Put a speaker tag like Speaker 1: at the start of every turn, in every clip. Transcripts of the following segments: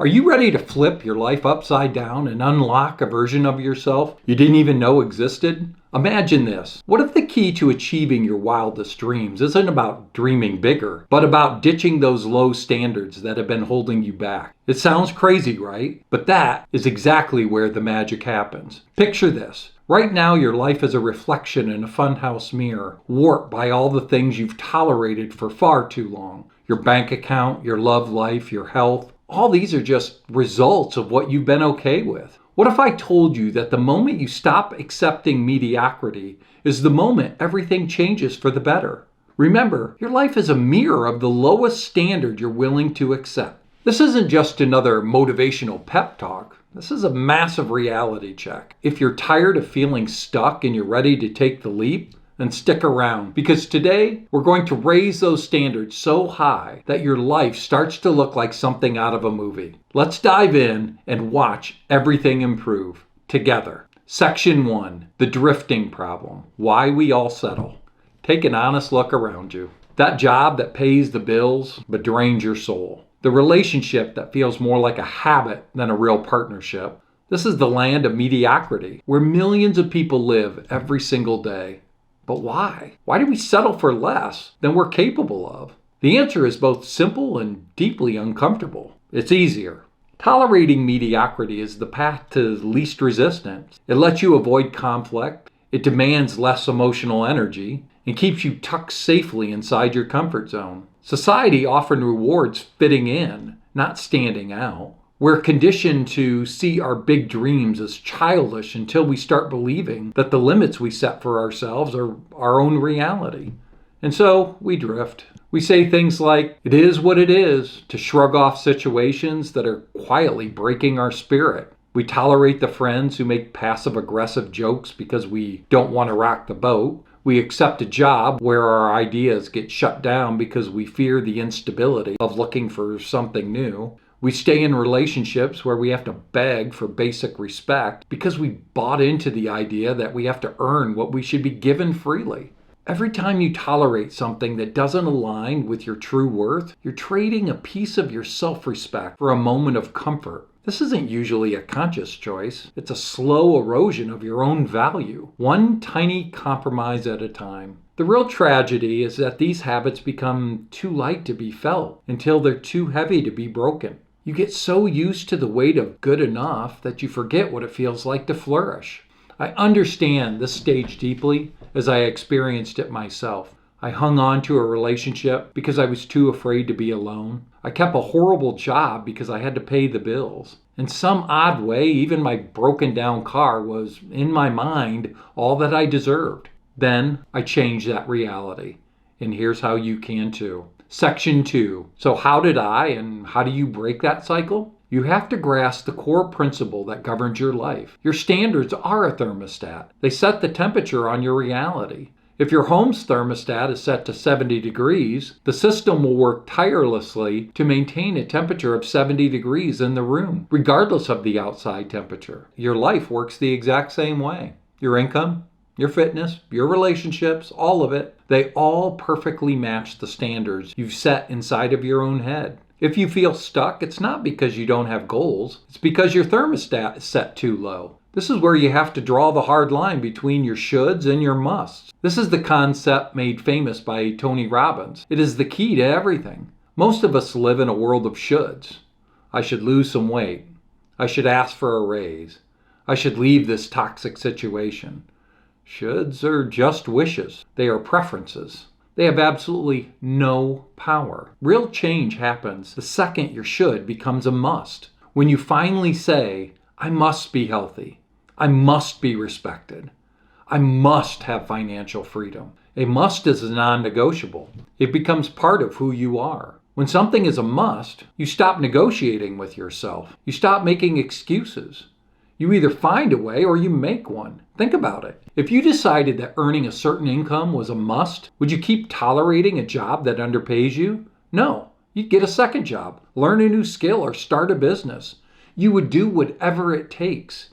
Speaker 1: Are you ready to flip your life upside down and unlock a version of yourself you didn't even know existed? Imagine this. What if the key to achieving your wildest dreams isn't about dreaming bigger, but about ditching those low standards that have been holding you back? It sounds crazy, right? But that is exactly where the magic happens. Picture this. Right now, your life is a reflection in a funhouse mirror, warped by all the things you've tolerated for far too long. Your bank account, your love life, your health, all these are just results of what you've been okay with. What if I told you that the moment you stop accepting mediocrity is the moment everything changes for the better? Remember, your life is a mirror of the lowest standard you're willing to accept. This isn't just another motivational pep talk. This is a massive reality check. If you're tired of feeling stuck and you're ready to take the leap, then stick around, because today we're going to raise those standards so high that your life starts to look like something out of a movie. Let's dive in and watch everything improve together. Section 1, the drifting problem, why we all settle. Take an honest look around you. That job that pays the bills but drains your soul. The relationship that feels more like a habit than a real partnership. This is the land of mediocrity, where millions of people live every single day. But why? Why do we settle for less than we're capable of? The answer is both simple and deeply uncomfortable. It's easier. Tolerating mediocrity is the path to least resistance. It lets you avoid conflict, it demands less emotional energy, and keeps you tucked safely inside your comfort zone. Society often rewards fitting in, not standing out. We're conditioned to see our big dreams as childish until we start believing that the limits we set for ourselves are our own reality. And so we drift. We say things like, "It is what it is," to shrug off situations that are quietly breaking our spirit. We tolerate the friends who make passive-aggressive jokes because we don't want to rock the boat. We accept a job where our ideas get shut down because we fear the instability of looking for something new. We stay in relationships where we have to beg for basic respect because we bought into the idea that we have to earn what we should be given freely. Every time you tolerate something that doesn't align with your true worth, you're trading a piece of your self-respect for a moment of comfort. This isn't usually a conscious choice. It's a slow erosion of your own value, one tiny compromise at a time. The real tragedy is that these habits become too light to be felt until they're too heavy to be broken. You get so used to the weight of good enough that you forget what it feels like to flourish. I understand this stage deeply as I experienced it myself. I hung on to a relationship because I was too afraid to be alone. I kept a horrible job because I had to pay the bills. In some odd way, even my broken down car was, in my mind, all that I deserved. Then I changed that reality. And here's how you can too. Section 2. So how did I and how do you break that cycle? You have to grasp the core principle that governs your life. Your standards are a thermostat. They set the temperature on your reality. If your home's thermostat is set to 70 degrees, the system will work tirelessly to maintain a temperature of 70 degrees in the room, regardless of the outside temperature. Your life works the exact same way. Your income, your fitness, your relationships, all of it, they all perfectly match the standards you've set inside of your own head. If you feel stuck, it's not because you don't have goals. It's because your thermostat is set too low. This is where you have to draw the hard line between your shoulds and your musts. This is the concept made famous by Tony Robbins. It is the key to everything. Most of us live in a world of shoulds. I should lose some weight. I should ask for a raise. I should leave this toxic situation. Shoulds are just wishes. They are preferences. They have absolutely no power. Real change happens the second your should becomes a must. When you finally say, I must be healthy. I must be respected. I must have financial freedom. A must is a non-negotiable. It becomes part of who you are. When something is a must, you stop negotiating with yourself. You stop making excuses. You either find a way or you make one. Think about it. If you decided that earning a certain income was a must, would you keep tolerating a job that underpays you? No. You'd get a second job, learn a new skill, or start a business. You would do whatever it takes.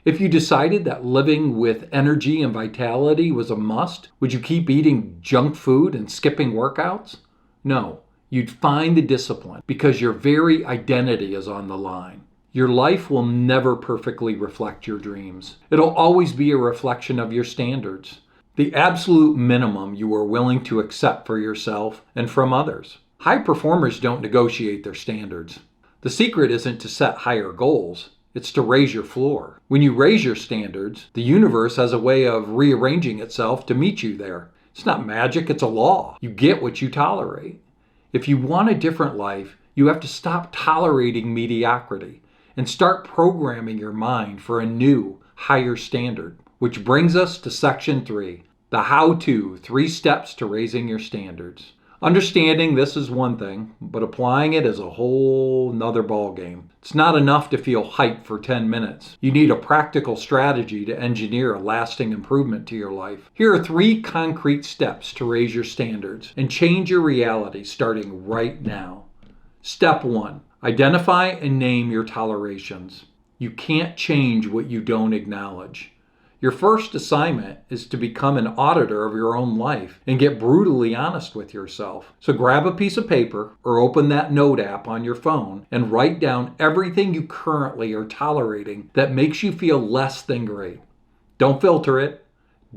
Speaker 1: If you decided that living with energy and vitality was a must, would you keep eating junk food and skipping workouts? No. You'd find the discipline because your very identity is on the line. Your life will never perfectly reflect your dreams. It'll always be a reflection of your standards, the absolute minimum you are willing to accept for yourself and from others. High performers don't negotiate their standards. The secret isn't to set higher goals, it's to raise your floor. When you raise your standards, the universe has a way of rearranging itself to meet you there. It's not magic, it's a law. You get what you tolerate. If you want a different life, you have to stop tolerating mediocrity and start programming your mind for a new, higher standard. Which brings us to section 3, the how-to 3 steps to raising your standards. Understanding this is one thing, but applying it is a whole nother ballgame. It's not enough to feel hyped for 10 minutes. You need a practical strategy to engineer a lasting improvement to your life. Here are 3 concrete steps to raise your standards and change your reality starting right now. Step 1, identify and name your tolerations. You can't change what you don't acknowledge. Your first assignment is to become an auditor of your own life and get brutally honest with yourself. So grab a piece of paper or open that note app on your phone and write down everything you currently are tolerating that makes you feel less than great. Don't filter it.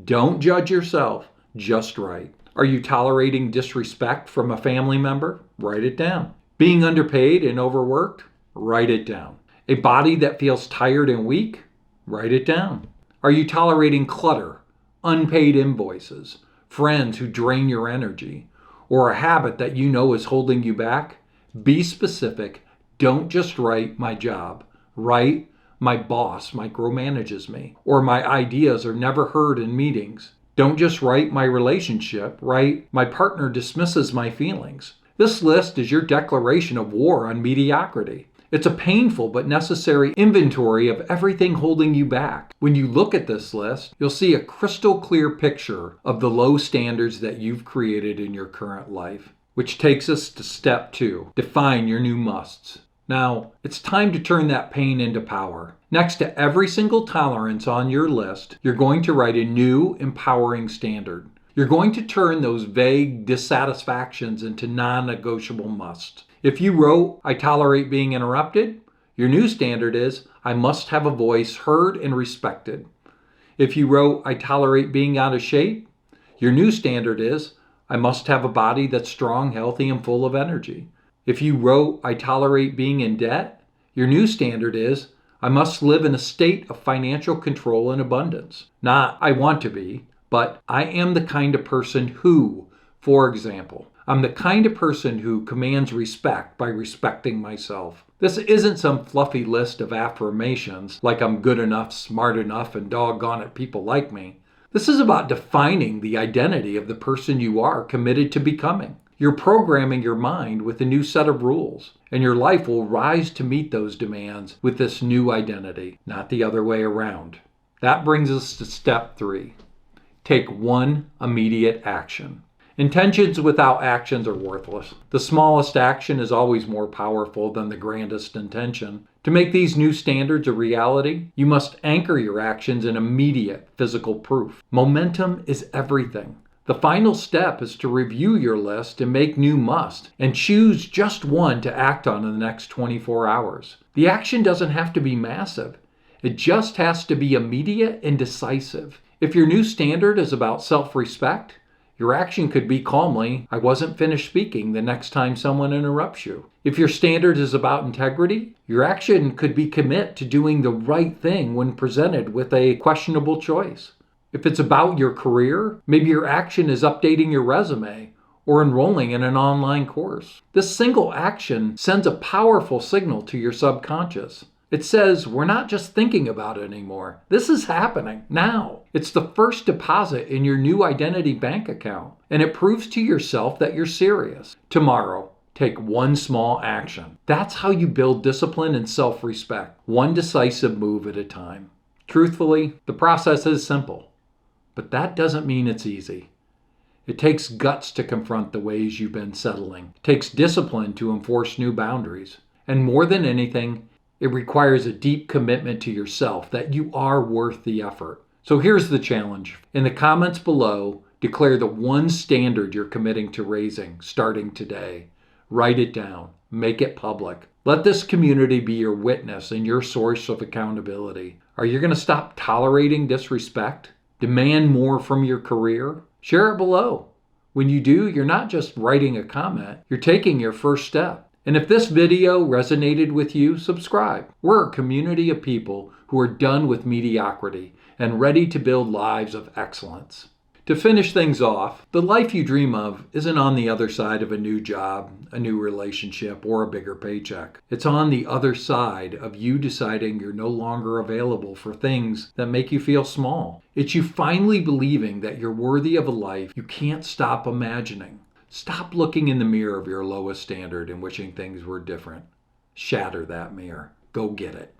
Speaker 1: Don't judge yourself. Just write. Are you tolerating disrespect from a family member? Write it down. Being underpaid and overworked? Write it down. A body that feels tired and weak? Write it down. Are you tolerating clutter, unpaid invoices, friends who drain your energy, or a habit that you know is holding you back? Be specific. Don't just write my job. Write my boss micromanages me, or my ideas are never heard in meetings. Don't just write my relationship. Write my partner dismisses my feelings. This list is your declaration of war on mediocrity. It's a painful but necessary inventory of everything holding you back. When you look at this list, you'll see a crystal clear picture of the low standards that you've created in your current life. Which takes us to step 2, define your new musts. Now, it's time to turn that pain into power. Next to every single tolerance on your list, you're going to write a new, empowering standard. You're going to turn those vague dissatisfactions into non-negotiable musts. If you wrote, I tolerate being interrupted, your new standard is, I must have a voice heard and respected. If you wrote, I tolerate being out of shape, your new standard is, I must have a body that's strong, healthy, and full of energy. If you wrote, I tolerate being in debt, your new standard is, I must live in a state of financial control and abundance. Not, I want to be, but I am the kind of person who, for example, I'm the kind of person who commands respect by respecting myself. This isn't some fluffy list of affirmations like I'm good enough, smart enough, and doggone it, people like me. This is about defining the identity of the person you are committed to becoming. You're programming your mind with a new set of rules, and your life will rise to meet those demands with this new identity, not the other way around. That brings us to step 3. Take 1 immediate action. Intentions without actions are worthless. The smallest action is always more powerful than the grandest intention. To make these new standards a reality, you must anchor your actions in immediate physical proof. Momentum is everything. The final step is to review your list and make new musts, and choose just one to act on in the next 24 hours. The action doesn't have to be massive. It just has to be immediate and decisive. If your new standard is about self-respect, your action could be calmly, I wasn't finished speaking the next time someone interrupts you. If your standard is about integrity, your action could be commit to doing the right thing when presented with a questionable choice. If it's about your career, maybe your action is updating your resume or enrolling in an online course. This single action sends a powerful signal to your subconscious. It says, we're not just thinking about it anymore. This is happening now. It's the first deposit in your new identity bank account, and it proves to yourself that you're serious. Tomorrow, take 1 small action. That's how you build discipline and self-respect, 1 decisive move at a time. Truthfully, the process is simple, but that doesn't mean it's easy. It takes guts to confront the ways you've been settling. It takes discipline to enforce new boundaries. And more than anything, it requires a deep commitment to yourself that you are worth the effort. So here's the challenge. In the comments below, declare the 1 standard you're committing to raising starting today. Write it down. Make it public. Let this community be your witness and your source of accountability. Are you going to stop tolerating disrespect? Demand more from your career? Share it below. When you do, you're not just writing a comment, you're taking your first step. And if this video resonated with you, subscribe. We're a community of people who are done with mediocrity and ready to build lives of excellence. To finish things off, the life you dream of isn't on the other side of a new job, a new relationship, or a bigger paycheck. It's on the other side of you deciding you're no longer available for things that make you feel small. It's you finally believing that you're worthy of a life you can't stop imagining. Stop looking in the mirror of your lowest standard and wishing things were different. Shatter that mirror. Go get it.